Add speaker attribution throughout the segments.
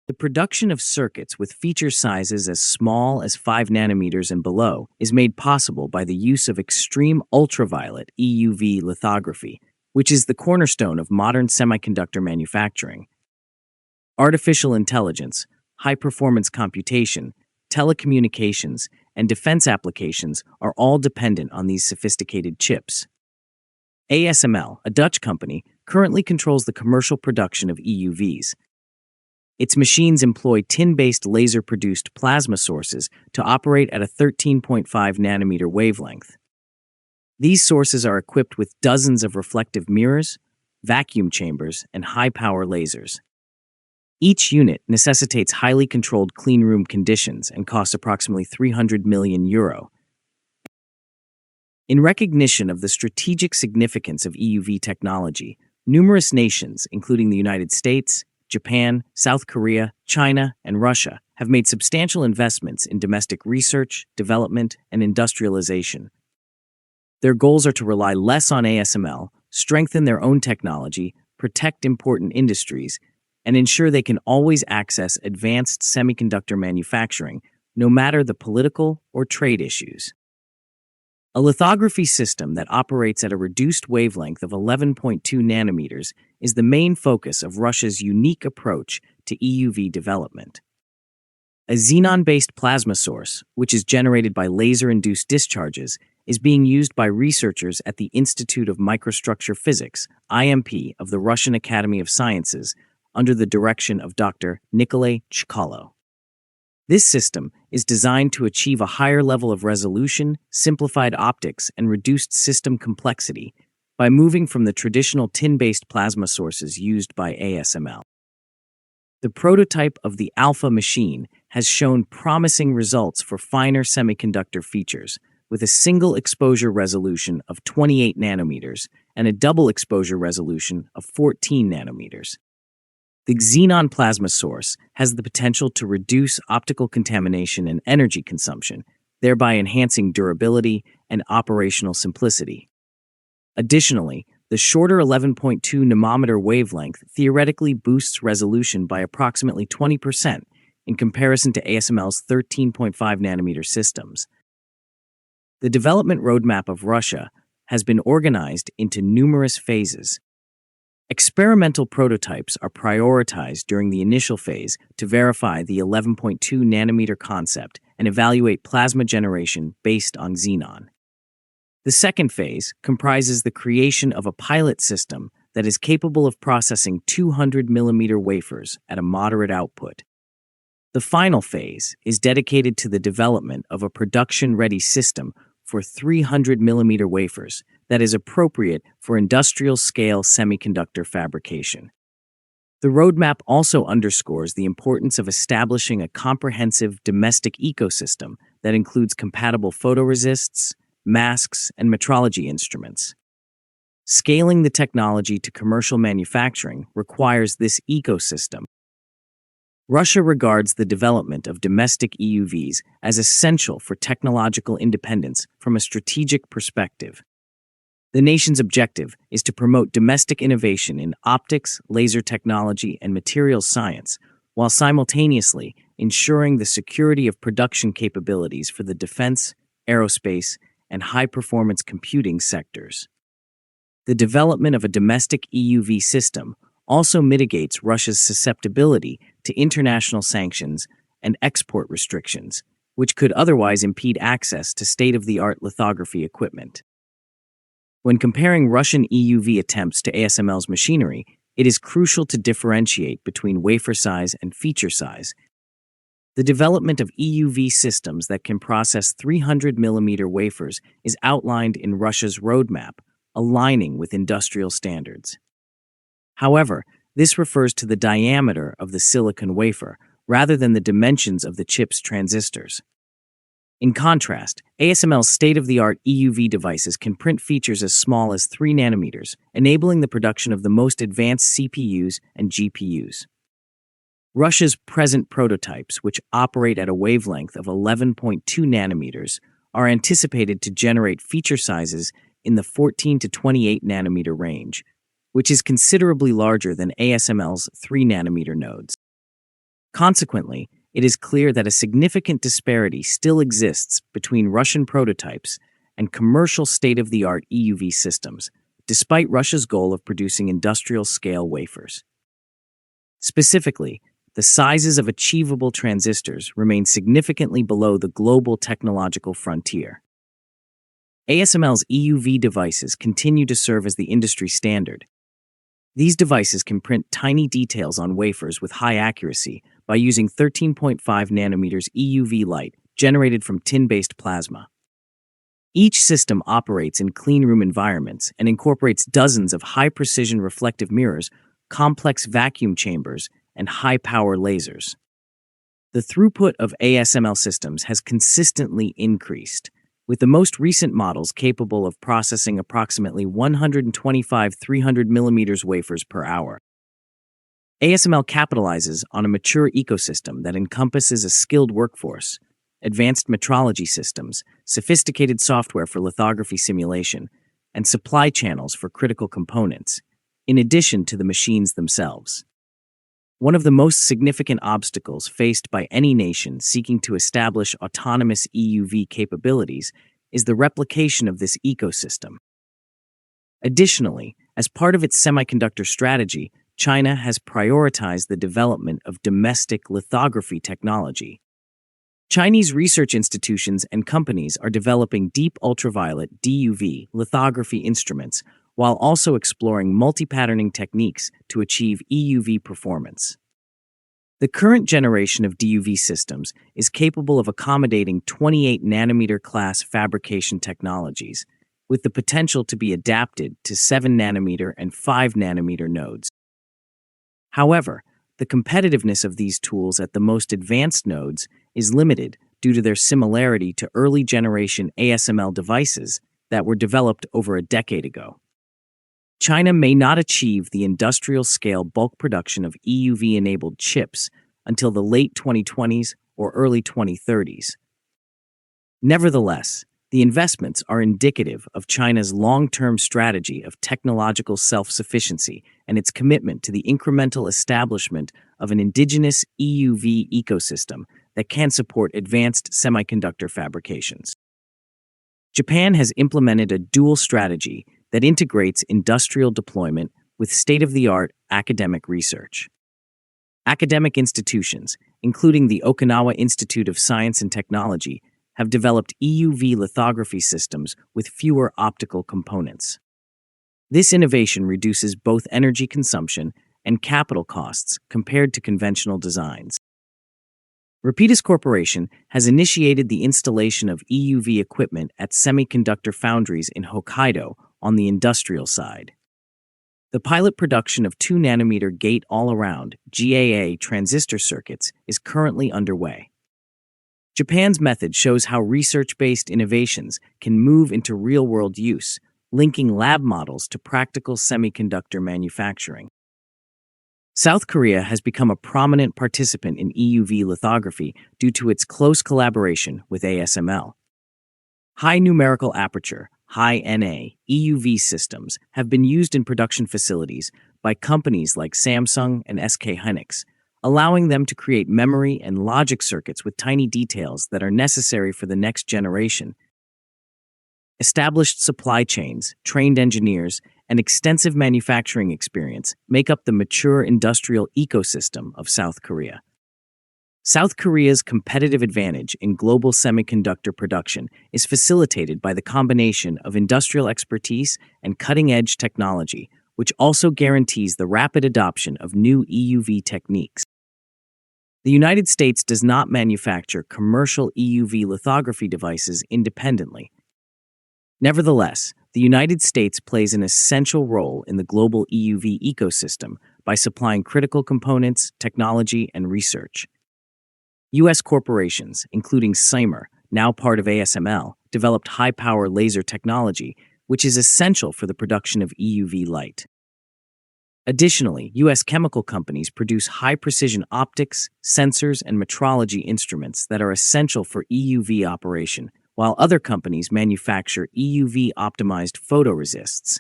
Speaker 1: The production of circuits with feature sizes as small as 5 nanometers and below is made possible by the use of extreme ultraviolet EUV lithography, which is the cornerstone of modern semiconductor manufacturing. Artificial intelligence, high-performance computation, telecommunications, and defense applications are all dependent on these sophisticated chips. ASML, a Dutch company, currently controls the commercial production of EUVs. Its machines employ tin-based laser-produced plasma sources to operate at a 13.5 nanometer wavelength. These sources are equipped with dozens of reflective mirrors, vacuum chambers, and high-power lasers. Each unit necessitates highly controlled cleanroom conditions and costs approximately €300 million. In recognition of the strategic significance of EUV technology, numerous nations, including the United States, Japan, South Korea, China, and Russia, have made substantial investments in domestic research, development, and industrialization. Their goals are to rely less on ASML, strengthen their own technology, protect important industries, and ensure they can always access advanced semiconductor manufacturing, no matter the political or trade issues. A lithography system that operates at a reduced wavelength of 11.2 nanometers is the main focus of Russia's unique approach to EUV development. A xenon-based plasma source, which is generated by laser-induced discharges, is being used by researchers at the Institute of Microstructure Physics, IMP, of the Russian Academy of Sciences, under the direction of Dr. Nikolay Chkalo. This system is designed to achieve a higher level of resolution, simplified optics, and reduced system complexity by moving from the traditional tin-based plasma sources used by ASML. The prototype of the Alpha machine has shown promising results for finer semiconductor features, with a single exposure resolution of 28 nanometers and a double exposure resolution of 14 nanometers. The Xenon plasma source has the potential to reduce optical contamination and energy consumption, thereby enhancing durability and operational simplicity. Additionally, the shorter 11.2 nanometer wavelength theoretically boosts resolution by approximately 20% in comparison to ASML's 13.5 nanometer systems. The development roadmap of Russia has been organized into numerous phases. Experimental prototypes are prioritized during the initial phase to verify the 11.2 nanometer concept and evaluate plasma generation based on Xenon. The second phase comprises the creation of a pilot system that is capable of processing 200 millimeter wafers at a moderate output. The final phase is dedicated to the development of a production-ready system for 300 millimeter wafers that is appropriate for industrial-scale semiconductor fabrication. The roadmap also underscores the importance of establishing a comprehensive domestic ecosystem that includes compatible photoresists, masks, and metrology instruments. Scaling the technology to commercial manufacturing requires this ecosystem. Russia regards the development of domestic EUVs as essential for technological independence from a strategic perspective. The nation's objective is to promote domestic innovation in optics, laser technology, and materials science, while simultaneously ensuring the security of production capabilities for the defense, aerospace, and high-performance computing sectors. The development of a domestic EUV system also mitigates Russia's susceptibility to international sanctions and export restrictions, which could otherwise impede access to state-of-the-art lithography equipment. When comparing Russian EUV attempts to ASML's machinery, it is crucial to differentiate between wafer size and feature size. The development of EUV systems that can process 300 millimeter wafers is outlined in Russia's roadmap, aligning with industrial standards. However, this refers to the diameter of the silicon wafer rather than the dimensions of the chip's transistors. In contrast, ASML's state-of-the-art EUV devices can print features as small as 3 nanometers, enabling the production of the most advanced CPUs and GPUs. Russia's present prototypes, which operate at a wavelength of 11.2 nanometers, are anticipated to generate feature sizes in the 14 to 28 nanometer range, which is considerably larger than ASML's 3 nanometer nodes. Consequently, it is clear that a significant disparity still exists between Russian prototypes and commercial state-of-the-art EUV systems, despite Russia's goal of producing industrial-scale wafers. Specifically, the sizes of achievable transistors remain significantly below the global technological frontier. ASML's EUV devices continue to serve as the industry standard. These devices can print tiny details on wafers with high accuracy by using 13.5 nanometers EUV light generated from tin-based plasma. Each system operates in cleanroom environments and incorporates dozens of high-precision reflective mirrors, complex vacuum chambers, and high-power lasers. The throughput of ASML systems has consistently increased, with the most recent models capable of processing approximately 125 300mm wafers per hour. ASML capitalizes on a mature ecosystem that encompasses a skilled workforce, advanced metrology systems, sophisticated software for lithography simulation, and supply channels for critical components, in addition to the machines themselves. One of the most significant obstacles faced by any nation seeking to establish autonomous EUV capabilities is the replication of this ecosystem. Additionally, as part of its semiconductor strategy, China has prioritized the development of domestic lithography technology. Chinese research institutions and companies are developing deep ultraviolet DUV lithography instruments while also exploring multi-patterning techniques to achieve EUV performance. The current generation of DUV systems is capable of accommodating 28 nanometer class fabrication technologies, with the potential to be adapted to 7 nanometer and 5 nanometer nodes. However, the competitiveness of these tools at the most advanced nodes is limited due to their similarity to early generation ASML devices that were developed over a decade ago. China may not achieve the industrial-scale bulk production of EUV-enabled chips until the late 2020s or early 2030s. Nevertheless, the investments are indicative of China's long-term strategy of technological self-sufficiency and its commitment to the incremental establishment of an indigenous EUV ecosystem that can support advanced semiconductor fabrications. Japan has implemented a dual strategy that integrates industrial deployment with state-of-the-art academic research. Academic institutions, including the Okinawa Institute of Science and Technology, have developed EUV lithography systems with fewer optical components. This innovation reduces both energy consumption and capital costs compared to conventional designs. Rapidus Corporation has initiated the installation of EUV equipment at semiconductor foundries in Hokkaido on the industrial side. The pilot production of 2 nanometer gate-all-around GAA transistor circuits is currently underway. Japan's method shows how research-based innovations can move into real-world use, linking lab models to practical semiconductor manufacturing. South Korea has become a prominent participant in EUV lithography due to its close collaboration with ASML. High numerical aperture, high NA, EUV systems have been used in production facilities by companies like Samsung and SK Hynix, allowing them to create memory and logic circuits with tiny details that are necessary for the next generation. Established supply chains, trained engineers, and extensive manufacturing experience make up the mature industrial ecosystem of South Korea. South Korea's competitive advantage in global semiconductor production is facilitated by the combination of industrial expertise and cutting-edge technology, which also guarantees the rapid adoption of new EUV techniques. The United States does not manufacture commercial EUV lithography devices independently. Nevertheless, the United States plays an essential role in the global EUV ecosystem by supplying critical components, technology, and research. U.S. corporations, including Cymer, now part of ASML, developed high-power laser technology, which is essential for the production of EUV light. Additionally, U.S. chemical companies produce high-precision optics, sensors, and metrology instruments that are essential for EUV operation, while other companies manufacture EUV-optimized photoresists.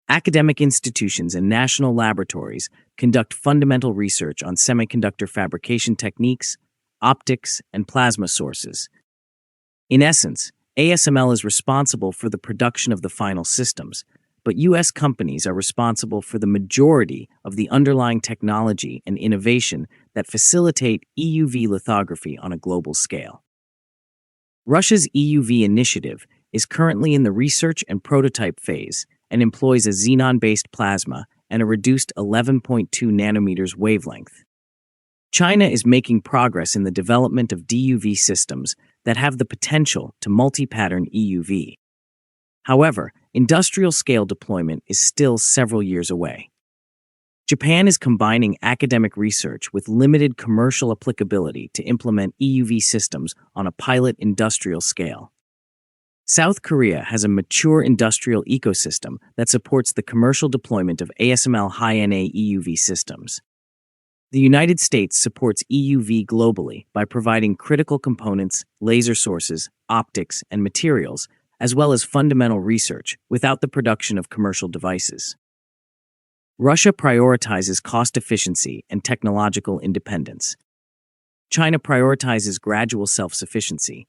Speaker 1: Academic institutions and national laboratories conduct fundamental research on semiconductor fabrication techniques, optics, and plasma sources. In essence, ASML is responsible for the production of the final systems, but U.S. companies are responsible for the majority of the underlying technology and innovation that facilitate EUV lithography on a global scale. Russia's EUV initiative is currently in the research and prototype phase and employs a xenon-based plasma and a reduced 11.2 nanometers wavelength. China is making progress in the development of DUV systems that have the potential to multi-pattern EUV. However, industrial-scale deployment is still several years away. Japan is combining academic research with limited commercial applicability to implement EUV systems on a pilot industrial scale. South Korea has a mature industrial ecosystem that supports the commercial deployment of ASML high-NA EUV systems. The United States supports EUV globally by providing critical components, laser sources, optics, and materials, as well as fundamental research without the production of commercial devices. Russia prioritizes cost efficiency and technological independence. China prioritizes gradual self-sufficiency.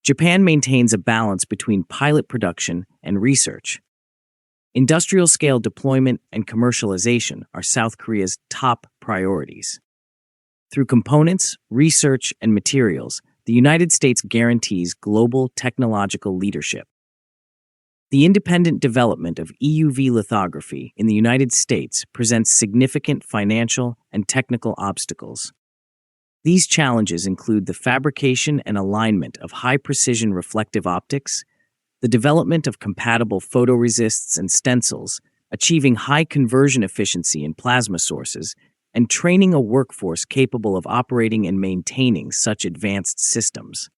Speaker 1: Japan maintains a balance between pilot production and research. Industrial-scale deployment and commercialization are South Korea's top priorities. Through components, research, and materials, the United States guarantees global technological leadership. The independent development of EUV lithography in the United States presents significant financial and technical obstacles. These challenges include the fabrication and alignment of high-precision reflective optics, the development of compatible photoresists and stencils, achieving high conversion efficiency in plasma sources, and training a workforce capable of operating and maintaining such advanced systems.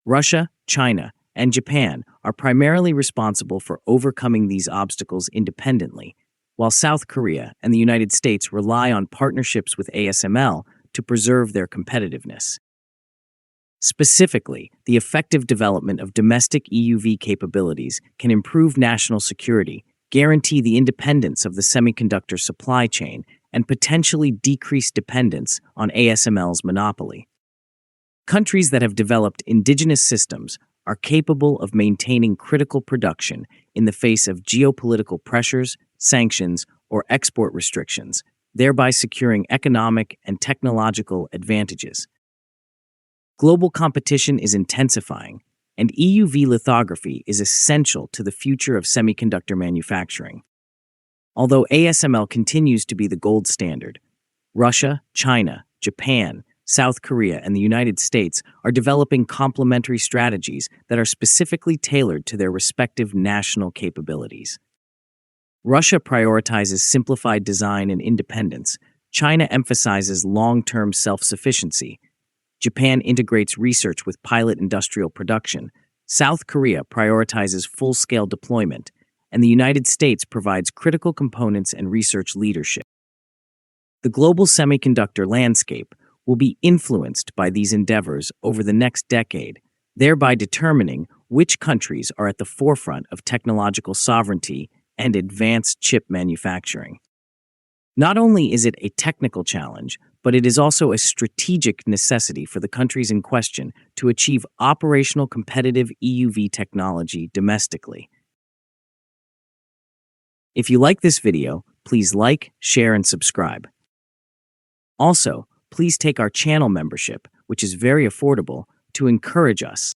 Speaker 1: Russia, China, and Japan are primarily responsible for overcoming these obstacles independently, while South Korea and the United States rely on partnerships with ASML to preserve their competitiveness. Specifically, the effective development of domestic EUV capabilities can improve national security, guarantee the independence of the semiconductor supply chain, and potentially decrease dependence on ASML's monopoly. Countries that have developed indigenous systems are capable of maintaining critical production in the face of geopolitical pressures, sanctions, or export restrictions, thereby securing economic and technological advantages. Global competition is intensifying, and EUV lithography is essential to the future of semiconductor manufacturing. Although ASML continues to be the gold standard, Russia, China, Japan, South Korea, and the United States are developing complementary strategies that are specifically tailored to their respective national capabilities. Russia prioritizes simplified design and independence. China emphasizes long-term self-sufficiency. Japan integrates research with pilot industrial production. South Korea prioritizes full-scale deployment, and the United States provides critical components and research leadership. The global semiconductor landscape will be influenced by these endeavors over the next decade, thereby determining which countries are at the forefront of technological sovereignty and advanced chip manufacturing. Not only is it a technical challenge, but it is also a strategic necessity for the countries in question to achieve operational competitive EUV technology domestically. If you like this video, please like, share, and subscribe. Also, please take our channel membership, which is very affordable, to encourage us.